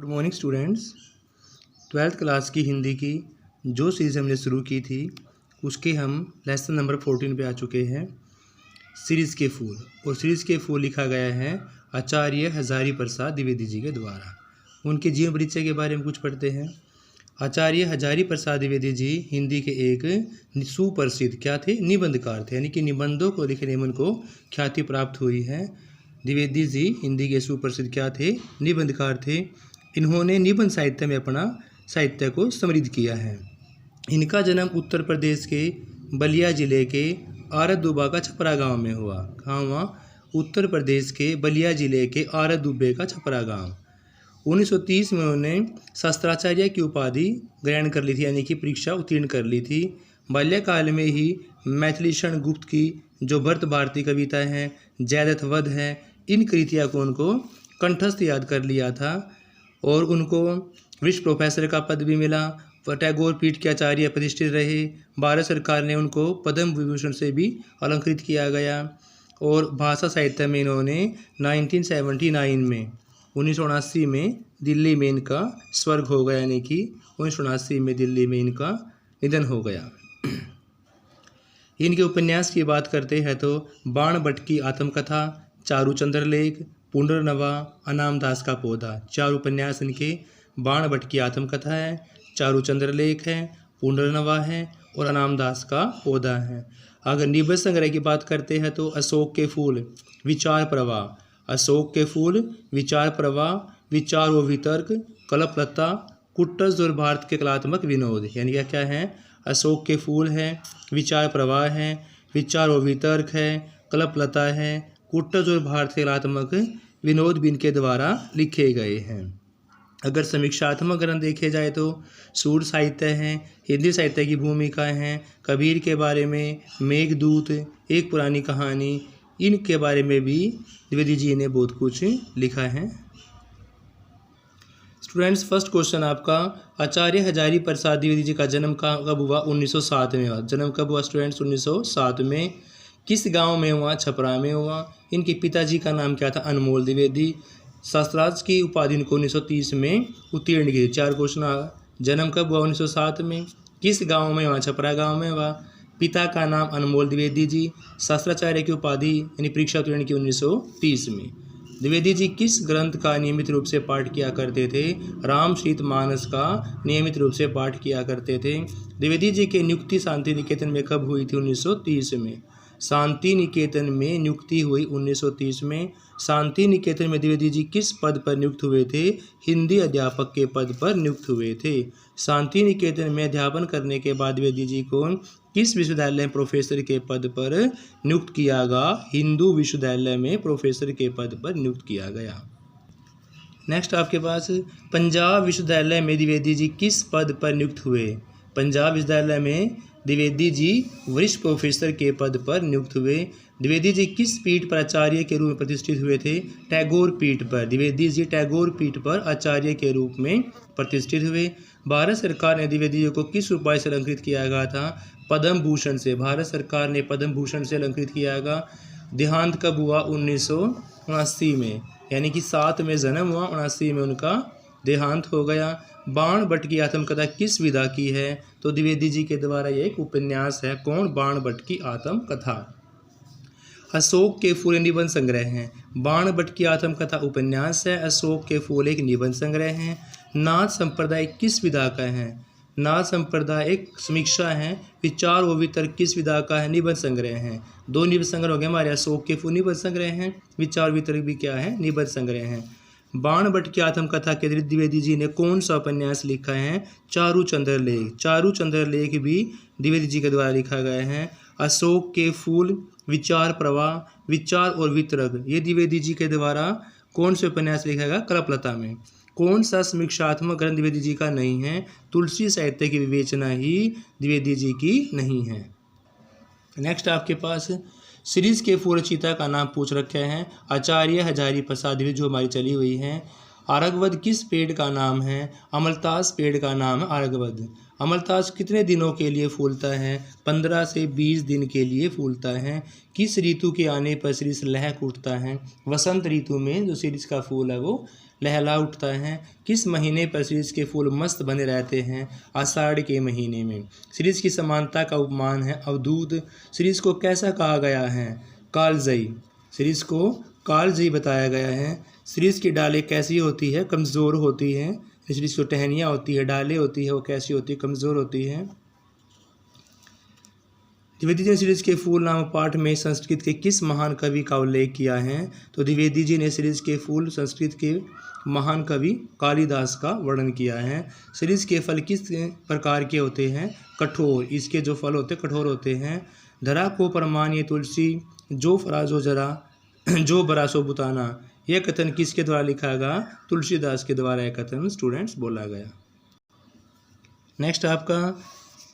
Good morning students. Twelfth class की हिंदी की जो सीरीज़ हमने शुरू की थी उसके हम लेसन नंबर 14 पे आ चुके हैं। सीरीज़ के फूल, और सीरीज़ के फूल लिखा गया है आचार्य हजारी प्रसाद द्विवेदी जी के द्वारा। उनके जीवन परिचय के बारे में कुछ पढ़ते हैं। आचार्य हजारी प्रसाद द्विवेदी जी हिंदी के एक सुप्रसिद्ध क्या थे, निबंधकार थे, यानी कि निबंधों को लिखने में उनको ख्याति प्राप्त हुई है। द्विवेदी जी हिंदी के सुप्रसिद्ध क्या थे, निबंधकार थे। इन्होंने निबंध साहित्य में अपना साहित्य को समृद्ध किया है। इनका जन्म उत्तर प्रदेश के बलिया जिले के आरदुबा का छपरा गांव में हुआ। कहाँ हुआ? उत्तर प्रदेश के बलिया जिले के आरदुबे का छपरा गांव। 1930 में उन्होंने शास्त्राचार्य की उपाधि ग्रहण कर ली थी, यानी कि परीक्षा उत्तीर्ण कर ली थी। बाल्यकाल में ही मैथिलीषण गुप्त की जो भरत भारती कविता है, जयद्रथ वध है, इन कृतियों को उनको कंठस्थ याद कर लिया था और उनको विश्व प्रोफेसर का पद भी मिला। टैगोर पीठ के आचार्य प्रतिष्ठित रहे। भारत सरकार ने उनको पद्म विभूषण से भी अलंकृत किया गया। और भाषा साहित्य में इन्होंने 1979 में दिल्ली में इनका स्वर्ग हो गया, यानी कि 1979 में दिल्ली में इनका निधन हो गया। इनके उपन्यास की बात करते हैं तो बाण भट्ट की आत्मकथा, चारुचंद्र लेख, पुनर्नवा, अनामदास का पौधा, चार उपन्यास इनके। बाण भट्ट की आत्मकथा है, चारुचंद्र लेख है, पुनर्नवा है और अनामदास का पौधा है। अगर निबंध संग्रह की बात करते हैं तो अशोक के फूल, विचार प्रवाह, अशोक के फूल, विचार प्रवाह, विचार व वितर्क, कल्पलता, कुट्टज और भारत के कलात्मक विनोद, यानी क्या है? अशोक के फूल है, विचार प्रवाह है, विचार व वितर्क है, कल्पलता है, कुट्टज और भारत के कलात्मक विनोद भी इनके द्वारा लिखे गए हैं। अगर समीक्षात्मक ग्रंथ देखे जाए तो सूर साहित्य हैं, हिंदी साहित्य की भूमिका हैं, कबीर के बारे में, मेघदूत, एक पुरानी कहानी, इनके बारे में भी द्विवेदी जी ने बहुत कुछ लिखा है। स्टूडेंट्स, फर्स्ट क्वेश्चन आपका, आचार्य हजारी प्रसाद द्विवेदी जी का जन्म कब हुआ? 1907 में हुआ। जन्म कब हुआ स्टूडेंट्स? 1907 में। किस गांव में हुआ? छपरा में हुआ। इनके पिताजी का नाम क्या था? अनमोल द्विवेदी। शास्त्रार्थ की उपाधि इनको 1930 में उत्तीर्ण की। चार क्वेश्चन। जन्म कब हुआ? 1907 में। किस गांव में हुआ? छपरा गांव में हुआ। पिता का नाम अनमोल द्विवेदी जी। शास्त्राचार्य की उपाधि यानी परीक्षा उत्तीर्ण की 1930 में। द्विवेदी जी किस ग्रंथ का नियमित रूप से पाठ किया करते थे? रामचरितमानस का नियमित रूप से पाठ किया करते थे। द्विवेदी जी की नियुक्ति शांति निकेतन में कब हुई थी? 1930 में। शांति निकेतन में नियुक्ति हुई 1930 में। शांति निकेतन में द्विवेदी जी किस पद पर नियुक्त हुए थे? हिंदी अध्यापक के पद पर नियुक्त हुए थे। शांति निकेतन में अध्यापन करने के बाद द्विवेदी जी को किस विश्वविद्यालय में प्रोफेसर के पद पर नियुक्त किया गया? हिंदू विश्वविद्यालय में प्रोफेसर के पद पर नियुक्त किया गया। नेक्स्ट आपके पास, पंजाब विश्वविद्यालय में द्विवेदी जी किस पद पर नियुक्त हुए? पंजाब विश्वविद्यालय में द्विवेदी जी वरिष्ठ प्रोफेसर के पद पर नियुक्त हुए। द्विवेदी जी किस पीठ पर आचार्य के रूप में प्रतिष्ठित हुए थे? टैगोर पीठ पर। द्विवेदी जी टैगोर पीठ पर आचार्य के रूप में प्रतिष्ठित हुए। भारत सरकार ने द्विवेदी जी को किस उपाधि से अलंकृत किया गया था? पद्म भूषण से। भारत सरकार ने पद्म भूषण से अलंकृत किया गया। देहांत कब हुआ? 1979 में, यानी कि 7 में जन्म हुआ, 79 में उनका देहांत हो गया। बाण भट्ट की आत्मकथा किस विधा की है? तो द्विवेदी जी के द्वारा ये एक उपन्यास है। कौन? बाण भट्ट की आत्मकथा। अशोक के फूल निबंध संग्रह हैं। बाण भट्ट की आत्मकथा उपन्यास है। अशोक के फूल एक निबंध संग्रह हैं। नाथ संप्रदाय किस विधा का है? नाथ संप्रदाय एक समीक्षा है। विचार व वितर्क किस विधा का है? निबंध संग्रह है। दो निबंध संग्रह हो गए हमारे। अशोक के फूल निबंध संग्रह हैं, विचार वितर्क भी क्या है? निबंध संग्रह हैं। बाण भट्ट की आत्मकथा के अतिरिक्त द्विवेदी जी ने कौन सा उपन्यास लिखा है? चारुचंद्र लेख। चारुचंद्र लेख भी द्विवेदी जी के द्वारा लिखा गया है। अशोक के फूल, विचार प्रवाह, विचार और वितरक, ये द्विवेदी जी के द्वारा कौन से उपन्यास लिखा गया? कल्पलता में। कौन सा समीक्षात्मक ग्रंथ द्विवेदी जी का नहीं है? तुलसी साहित्य की विवेचना ही द्विवेदी जी की नहीं है। नेक्स्ट आपके पास सीरीज के फूल रचयिता का नाम पूछ रखे हैं। आचार्य हजारी प्रसाद द्विवेदी जो हमारी चली हुई है। आरगवद किस पेड़ का नाम है? अमलतास पेड़ का नाम है आरगवद। अमलतास कितने दिनों के लिए फूलता है? 15 से 20 दिन के लिए फूलता है। किस ऋतु के आने पर शीरीष लहक उठता है? वसंत ऋतु में जो शीरीष का फूल है वो लहला उठता है। किस महीने पर सीरीज के फूल मस्त बने रहते हैं? आषाढ़ के महीने में। सीरीज की समानता का उपमान है अवधूत। सीरीज को कैसा कहा गया है? कालजयी। सीरीज को कालजयी बताया गया है। सीरीज की डालें कैसी होती है? कमज़ोर होती है। सीरीज की टहनियाँ होती है, डालें होती है, वो कैसी होती है? कमज़ोर होती है। द्विवेदी जी ने सीरीज के फूल नामक पाठ में संस्कृत के किस महान कवि का उल्लेख किया है? तो द्विवेदी जी ने सीरीज के फूल संस्कृत के महान कवि कालिदास का वर्णन किया है। सीरीज के फल किस प्रकार के होते हैं? कठोर। इसके जो फल होते हैं कठोर होते हैं। धरा को परमान ये तुलसी, जो फरा जो जरा, जो बरा सो बुताना। यह कथन किसके द्वारा लिखा गया? तुलसीदास के द्वारा यह कथन स्टूडेंट्स बोला गया। नेक्स्ट आपका,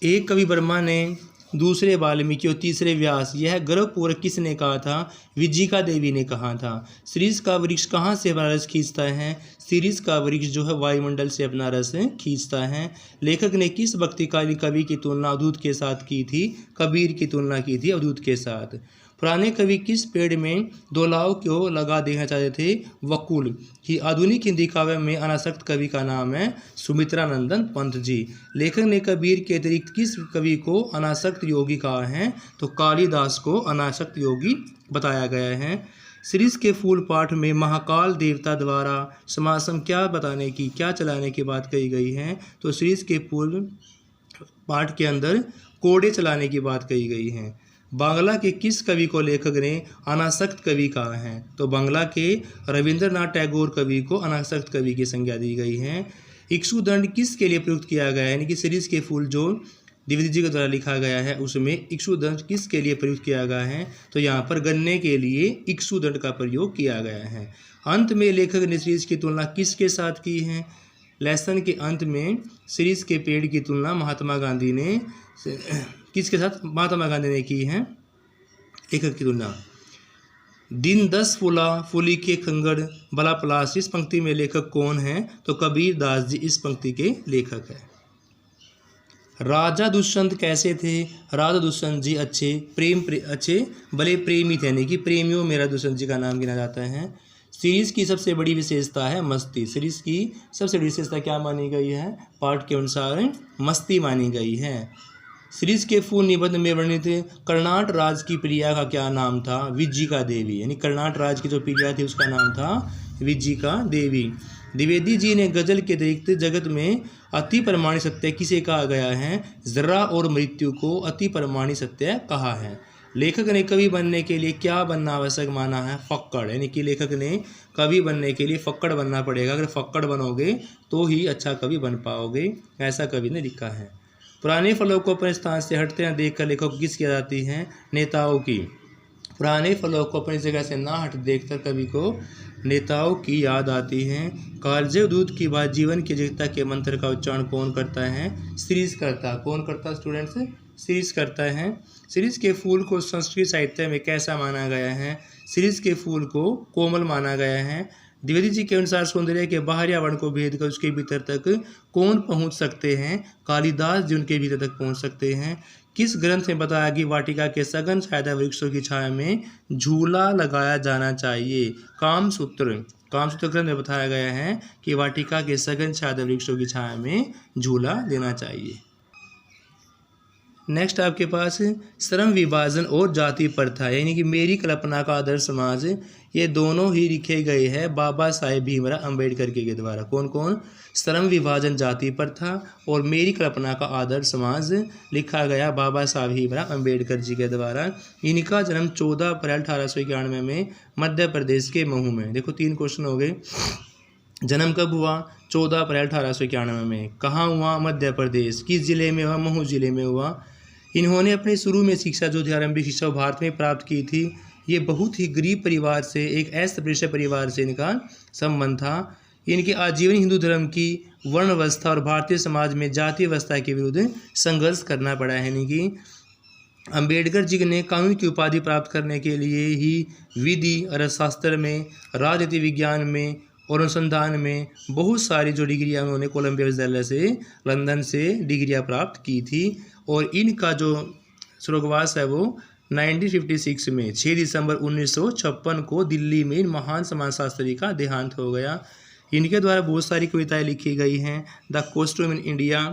एक कवि वर्मा ने, दूसरे वाल्मीकि और तीसरे व्यास, यह गर्वपूर्वक किसने कहा था? विजिका देवी ने कहा था। सीरीज का वृक्ष कहाँ से अपना रस खींचता है? सीरीज का वृक्ष जो है वायुमंडल से अपना रस खींचता है। लेखक ने किस भक्तिकाली कवि की तुलना अवधूत के साथ की थी? कबीर की तुलना की थी अवधूत के साथ। पुराने कवि किस पेड़ में दोलाव को लगा देना चाहते थे? वकुल। ही आधुनिक हिंदी काव्य में अनासक्त कवि का नाम है सुमित्रानंदन पंत जी। लेखक ने कबीर के अतिरिक्त किस कवि को अनासक्त योगी कहा है? तो कालिदास को अनासक्त योगी बताया गया है। सीरीज के फूल पाठ में महाकाल देवता द्वारा समासम क्या चलाने की बात कही गई है? तो सीरीज के फूल पाठ के अंदर कोड़े चलाने की बात कही गई है। बांग्ला के किस कवि को लेखक ने अनासक्त कवि कहा है? तो बांग्ला के रविंद्रनाथ टैगोर कवि को अनासक्त कवि की संज्ञा दी गई है। इक्षुदंड किसके लिए प्रयुक्त किया गया है? यानी कि सीरीज के फूल जो द्विवेदी जी के द्वारा लिखा गया है उसमें इक्षुदंड किसके लिए प्रयुक्त किया गया है? तो यहाँ पर गन्ने के लिए इक्षुदंड का प्रयोग किया गया है। अंत में लेखक ने सीरीज की तुलना किसके साथ की है? लेसन के अंत में सीरीज के पेड़ की तुलना महात्मा गांधी ने किसके साथ? महात्मा गांधी ने की है लेखक की तुलना। दिन 10 फूला फूली के खंगड़ भला पलास, इस पंक्ति में लेखक कौन है? तो कबीर दास जी इस पंक्ति के लेखक है। राजा दुष्यंत कैसे थे? राजा दुष्यंत जी अच्छे भले प्रेमी थे, यानी कि प्रेमियों में राजा दुष्यंत जी का नाम गिना जाता है। सीरीज की सबसे बड़ी विशेषता है मस्ती। सीरीज की सबसे बड़ी विशेषता क्या मानी गई है? पाठ के अनुसार मस्ती मानी गई है। सीरीज के फूल निबंध में वर्णित कर्नाट राज की प्रिया का क्या नाम था? विजिका देवी। यानी कर्नाट राज की जो प्रिया थी उसका नाम था विजिका देवी। द्विवेदी जी ने गजल के अतिरिक्त जगत में अति परमाणु सत्य किसे कहा गया है? जरा और मृत्यु को अति परमाणु सत्य कहा है। लेखक ने कवि बनने के लिए क्या बनना आवश्यक माना है? फक्कड़। यानी कि लेखक ने कवि बनने के लिए फक्कड़ बनना पड़ेगा। अगर फक्कड़ बनोगे तो ही अच्छा कवि बन पाओगे, ऐसा कवि ने लिखा है। पुराने फलों को अपने स्थान से हटते न देखकर लेखक किस की जाती है? नेताओं की। पुराने फलों को अपनी जगह से ना हट देखकर कवि को नेताओं की याद आती है। कालजयी दूध की बात जीवन की जगता के मंत्र का उच्चारण कौन करता है? सीरीज करता। कौन करता स्टूडेंट्स? सीरीज करता है। सीरीज के फूल को संस्कृत साहित्य में कैसा माना गया है? सीरीज के फूल को कोमल माना गया है। द्विवेदी जी के अनुसार सौंदर्य के बाहरी आवरण को भेद कर उसके भीतर तक कौन पहुंच सकते हैं? कालिदास जी उनके भीतर तक पहुंच सकते हैं। किस ग्रंथ में बताया कि वाटिका के सघन छाया वृक्षों की छाया में झूला लगाया जाना चाहिए? कामसूत्र। कामसूत्र ग्रंथ में बताया गया है कि वाटिका के सघन छाया वृक्षों की छाया में झूला देना चाहिए। नेक्स्ट आपके पास श्रम विभाजन और जाति प्रथा, यानी कि मेरी कल्पना का आदर्श समाज, ये दोनों ही लिखे गए हैं बाबा साहेब भीमराव अम्बेडकर के द्वारा। कौन कौन? श्रम विभाजन, जाति प्रथा और मेरी कल्पना का आदर्श समाज लिखा गया बाबा साहेब भीमराव अम्बेडकर जी के द्वारा। इनका जन्म 14 अप्रैल 1891 में मध्य प्रदेश के महू में। देखो 3 क्वेश्चन हो गए। जन्म कब हुआ? 14 अप्रैल 1891 में। कहाँ हुआ? मध्य प्रदेश। किस जिले में हुआ? महू जिले में हुआ। इन्होंने अपने शुरू में शिक्षा जो थी आरंभिक शिक्षा भारत में प्राप्त की थी। ये बहुत ही गरीब परिवार से, एक अस्पृश्य परिवार से इनका संबंध था। इनके आजीवन हिंदू धर्म की वर्ण व्यवस्था और भारतीय समाज में जाति व्यवस्था के विरुद्ध संघर्ष करना पड़ा है। यानी कि अम्बेडकर जी ने कानून की उपाधि प्राप्त करने के लिए ही विधि, अर्थशास्त्र में, राजनीति विज्ञान में और अनुसंधान में बहुत सारी जो डिग्रियाँ उन्होंने कोलंबिया विश्वविद्यालय से, लंदन से डिग्रियाँ प्राप्त की थी। और इनका जो स्वर्गवास है वो 1956 में 6 दिसंबर 1956 को दिल्ली में इन महान समाजशास्त्री का देहांत हो गया। इनके द्वारा बहुत सारी कविताएं लिखी गई हैं। The costume in India,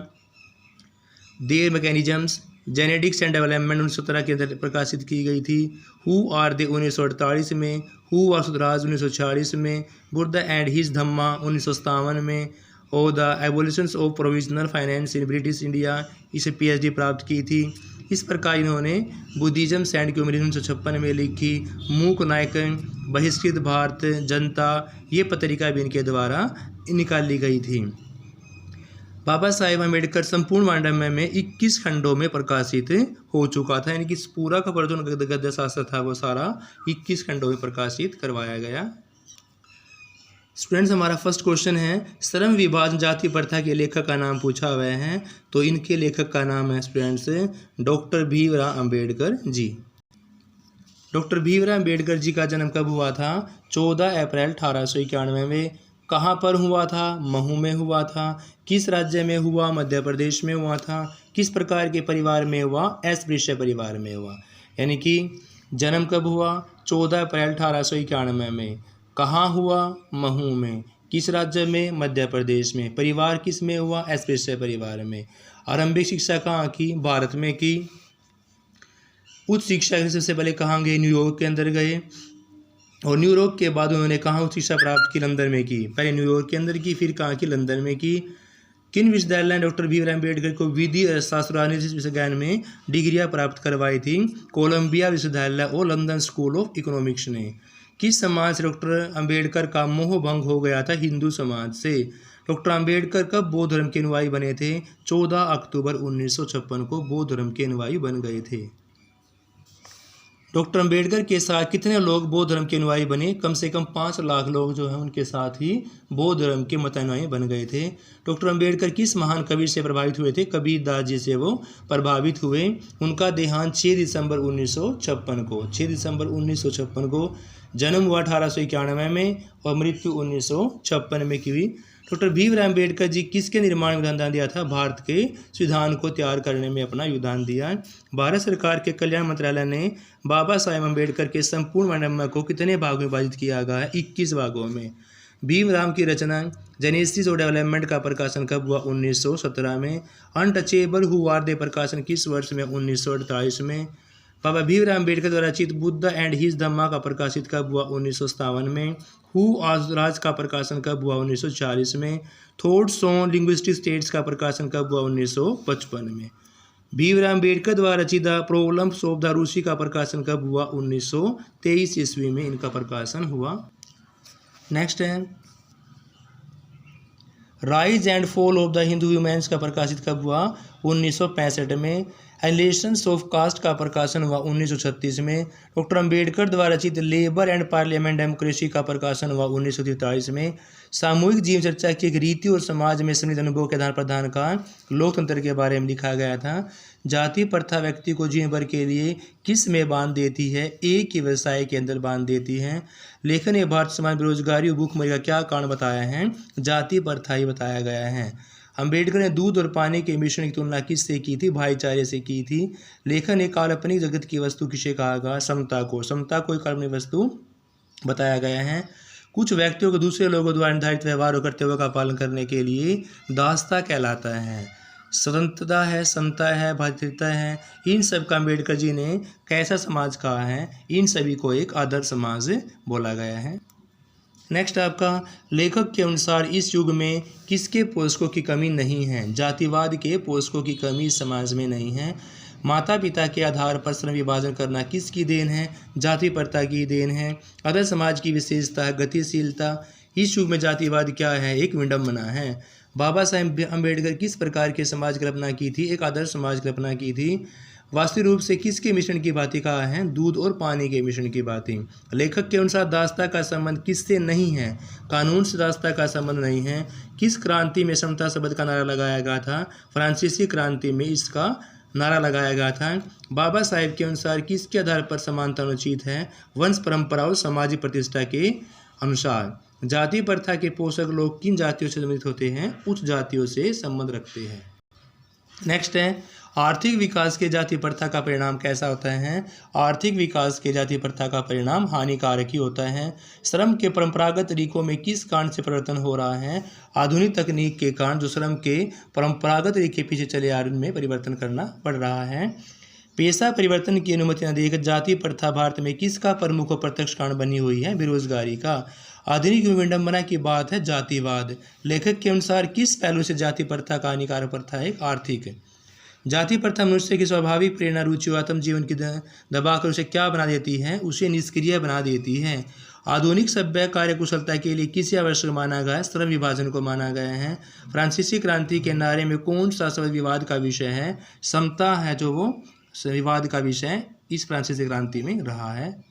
their mechanisms, genetics and development 1917 के अंदर प्रकाशित की गई थी। हु आर दे 1948 में, हु आर सुधराज 1946 में, बुद्ध एंड हिज धम्मा 1957 में, और the evolutions of provisional finance in British India, इसे PhD प्राप्त की थी। इस प्रकार इन्होंने बुद्धिज्म सैंड की उम्र 1956 में लिखी। मूक नायक, बहिष्कृत भारत, जनता, ये पत्रिका भी इनके द्वारा निकाली गई थी। बाबा साहेब अम्बेडकर संपूर्ण पांडव्य में 21 खंडों में प्रकाशित हो चुका था, यानी कि पूरा का पूरा जो गद्य शास्त्र था वो सारा 21 खंडों में प्रकाशित करवाया गया। स्टूडेंट्स, हमारा फर्स्ट क्वेश्चन है श्रम विभाजन जाति प्रथा के लेखक का नाम पूछा हुआ है। तो इनके लेखक का नाम है students doctor Bhimrao Ambedkar ji. Doctor Bhimrao Ambedkar ji का जन्म कब हुआ था? 14 अप्रैल 1891 में। कहाँ पर हुआ था? महू में हुआ था। किस राज्य में हुआ? मध्य प्रदेश में हुआ था। किस प्रकार के परिवार में हुआ? अस्पृश्य परिवार में हुआ। यानी कि जन्म कब हुआ? 14 अप्रैल 1891 में। कहाँ हुआ? महू में। किस राज्य में? मध्य प्रदेश में। परिवार किस में हुआ? अस्पृश्य परिवार में। आरंभिक शिक्षा कहाँ की? भारत में की। उच्च शिक्षा के सबसे पहले कहाँ गए? न्यूयॉर्क के अंदर गए, और न्यूयॉर्क के बाद उन्होंने कहाँ उच्च शिक्षा प्राप्त की? लंदन में की। पहले न्यूयॉर्क के अंदर की, फिर कहाँ की? लंदन में की। किन विश्वविद्यालय ने डॉक्टर भीमराव अम्बेडकर को विधि अर्थशास्त्र और राजनीति विज्ञान में डिग्रियाँ प्राप्त करवाई थी? कोलंबिया विश्वविद्यालय और लंदन स्कूल ऑफ इकोनॉमिक्स ने। किस समाज से डॉक्टर अम्बेडकर का मोह भंग हो गया था? हिंदू समाज से। डॉक्टर अम्बेडकर कब बौद्ध धर्म के अनुयायी बने थे? 14 अक्टूबर 1956 को बौद्ध धर्म के अनुयायी बन गए थे। डॉक्टर अम्बेडकर के साथ कितने लोग बौद्ध धर्म के अनुयायी बने? कम से कम 5 लाख लोग जो हैं उनके साथ ही बौद्ध धर्म के मतानुयायी बन गए थे। डॉक्टर अम्बेडकर किस महान कवि से प्रभावित हुए थे? कबीरदास जी से वो प्रभावित हुए। उनका देहांत 6 दिसंबर 1956 को, 6 दिसंबर 1956 को जन्म हुआ 1891 में और मृत्यु 1956 में की हुई। डॉक्टर भीमराव अम्बेडकर जी किसके निर्माण में योगदान दिया था? भारत के संविधान को तैयार करने में अपना योगदान दिया। भारत सरकार के कल्याण मंत्रालय ने बाबा साहेब अम्बेडकर के संपूर्ण पांडव्य को कितने भागों में विभाजित किया गया है? 21 भागों में। भीमराव की रचना जेनेसिस और डेवलपमेंट का प्रकाशन कब हुआ? 1917 में। अनटचेबल हु आर दे प्रकाशन किस वर्ष में? 1948 में। बाबा भीमराव अम्बेडकर द्वारा रचित बुद्ध एंड हिज धम्मा का प्रकाशित कब हुआ? 1957 में। हु आज राज का प्रकाशन कब हुआ? 1940 में। थॉट्स ऑन लिंग्विस्टिक स्टेट्स का प्रकाशन कब हुआ? 1955 में। भीमराव अम्बेडकर द्वारा रचित प्रॉब्लम्स ऑफ द रूसी का प्रकाशन कब हुआ? 1923 ईस्वी में इनका प्रकाशन हुआ। नेक्स्ट है rise and fall of the Hindu humans का प्रकाशित कब हुआ? 1965 में। एलिगेशंस ऑफ कास्ट का प्रकाशन हुआ 1936 में। डॉक्टर अम्बेडकर द्वारा रचित लेबर एंड पार्लियामेंट डेमोक्रेसी का प्रकाशन हुआ 1943 में। सामूहिक जीवन चर्चा की एक रीति और समाज में सम्मिलित अनुभव के आदान प्रदान का लोकतंत्र के बारे में लिखा गया था। जाति प्रथा व्यक्ति को जीवन भर के लिए किस में बांध देती है? एक ही व्यवसाय के अंदर बांध देती है। लेखन ने भारत समाज बेरोजगारी और भूखमरी का क्या कारण बताया है? जाति प्रथा ही बताया गया है। अम्बेडकर ने दूध और पानी के मिश्रण की तुलना किससे की थी? भाईचारे से की थी। लेखन ने काल्पनिक जगत की वस्तु किसे कहा गया? समता को। समता को एक काल्पनिक वस्तु बताया गया है। कुछ व्यक्तियों को दूसरे लोगों द्वारा निर्धारित व्यवहार और कर्तव्यों का पालन करने के लिए दासता कहलाता है। स्वतंत्रता है, समता है, भातृता है, इन सब का अम्बेडकर जी ने कैसा समाज कहा है? इन सभी को एक आदर्श समाज बोला गया है। नेक्स्ट आपका लेखक के अनुसार इस युग में किसके पोषकों की कमी नहीं है? जातिवाद के पोषकों की कमी समाज में नहीं है। माता पिता के आधार पर श्रम विभाजन करना किसकी देन है? जाति प्रथा की देन है। आदर्श समाज की विशेषता है गतिशीलता। इस युग में जातिवाद क्या है? एक विडंबना है। बाबा साहेब अम्बेडकर किस प्रकार के समाज की कल्पना की थी? एक आदर्श समाज की कल्पना की थी। वास्तविक रूप से किसके मिश्रण की बातें कहा है? दूध और पानी के मिश्रण की बातें। लेखक के अनुसार दासता का संबंध किससे नहीं है? कानून से दासता का संबंध नहीं है। किस क्रांति में समता शब्द का नारा लगाया गया था? फ्रांसीसी क्रांति में इसका नारा लगाया गया था। बाबा साहेब के अनुसार किसके आधार पर समानता अनुचित है? वंश परंपरा और सामाजिक प्रतिष्ठा के अनुसार। जाति प्रथा के पोषक लोग किन जातियों से संबंधित होते हैं? उच्च जातियों से संबंध रखते हैं। नेक्स्ट है, आर्थिक विकास के जाति प्रथा का परिणाम कैसा होता है? आर्थिक विकास के जाति प्रथा का परिणाम हानिकारक ही होता है। श्रम के परंपरागत तरीकों में किस कारण से परिवर्तन हो रहा है? आधुनिक तकनीक के कारण जो श्रम के परंपरागत तरीके पीछे चले आ रहे उनमें परिवर्तन करना पड़ रहा है। पेशा परिवर्तन की अनुमति न देकर जाति प्रथा भारत में किसका प्रमुख और प्रत्यक्ष कारण बनी हुई है? बेरोजगारी का। आधुनिक विडंबना की बात है जातिवाद। लेखक के अनुसार किस पहलू से जाति प्रथा का हानिकारक प्रथा है? आर्थिक। जाति प्रथा मनुष्य की स्वाभाविक प्रेरणा, रुचि और आत्म जीवन की दबाकर उसे क्या बना देती है? उसे निष्क्रिय बना देती है। आधुनिक सभ्य कार्यकुशलता के लिए किसे आवश्यक माना गया है? श्रम विभाजन को माना गया है। फ्रांसीसी क्रांति के नारे में कौन सा शब्द विवाद का विषय है? समता है जो वो विवाद का विषय इस फ्रांसीसी क्रांति में रहा है।